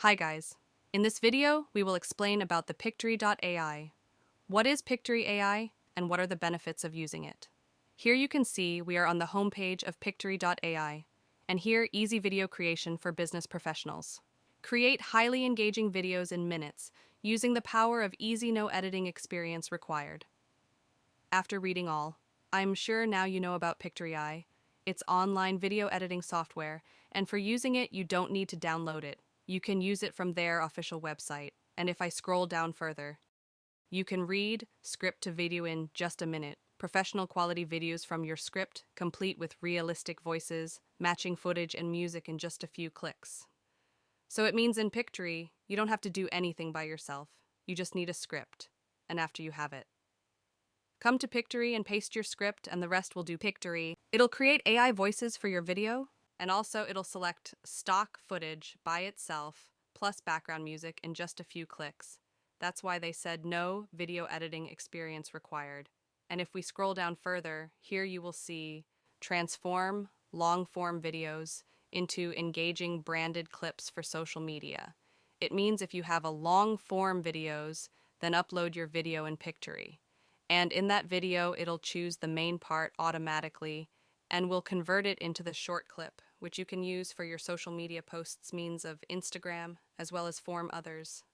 Hi guys. In this video, we will explain about the Pictory AI. What is Pictory AI and what are the benefits of using it? Here you can see we are on the homepage of Pictory AI, and here easy video creation for business professionals. Create highly engaging videos in minutes using the power of easy no editing experience required. After reading all, I'm sure now you know about Pictory AI. It's online video editing software, and for using it, you don't need to download it. You can use it from their official website, and if I scroll down further, you can read script to video in just a minute. Professional quality videos from your script, complete with realistic voices, matching footage and music in just a few clicks. So it means in Pictory, you don't have to do anything by yourself. You just need a script, and after you have it, come to Pictory and paste your script, and the rest will do Pictory. It'll create AI voices for your video, and also it'll select stock footage by itself, plus background music in just a few clicks. That's why they said no video editing experience required. And if we scroll down further, here you will see transform long-form videos into engaging branded clips for social media. It means if you have a long-form videos, then upload your video in Pictory. And in that video, it'll choose the main part automatically and will convert it into the short clip, which you can use for your social media posts means of Instagram, as well as form others.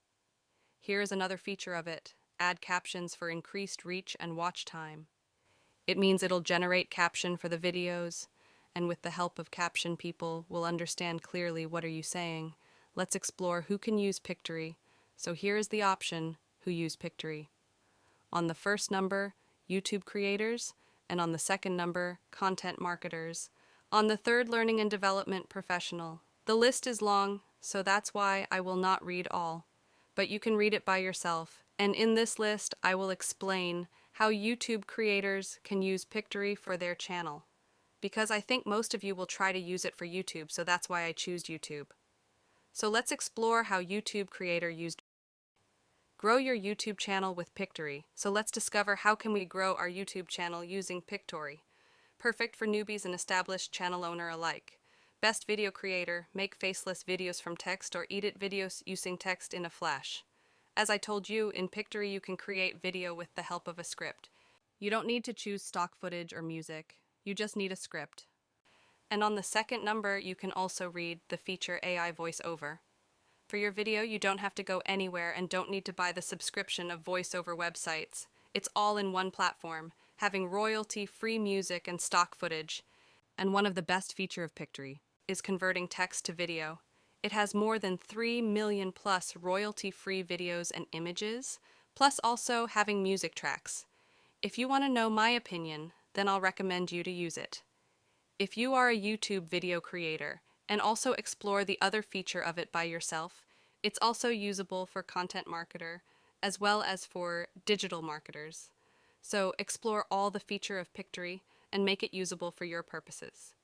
Here is another feature of it: add captions for increased reach and watch time. It means it'll generate caption for the videos, and with the help of caption, people will understand clearly what are you saying. Let's explore who can use Pictory. So here is the option, who use Pictory. On the first number, YouTube creators, and on the second number, content marketers. On the third, learning and development professional. The list is long, so that's why I will not read all, but you can read it by yourself. And in this list, I will explain how YouTube creators can use Pictory for their channel, because I think most of you will try to use it for YouTube, so that's why I choose YouTube. So let's explore how YouTube creator used. Grow your YouTube channel with Pictory. So let's discover how can we grow our YouTube channel using Pictory. Perfect for newbies and established channel owner alike. Best video creator, make faceless videos from text or edit videos using text in a flash. As I told you, in Pictory you can create video with the help of a script. You don't need to choose stock footage or music. You just need a script. And on the second number, you can also read the feature AI voiceover. For your video, you don't have to go anywhere and don't need to buy the subscription of voiceover websites. It's all in one platform, having royalty-free music and stock footage. And one of the best features of Pictory is converting text to video. It has more than 3 million plus royalty-free videos and images, plus also having music tracks. If you want to know my opinion, then I'll recommend you to use it. If you are a YouTube video creator, and also explore the other feature of it by yourself, it's also usable for content marketer, as well as for digital marketers. So explore all the feature of Pictory and make it usable for your purposes.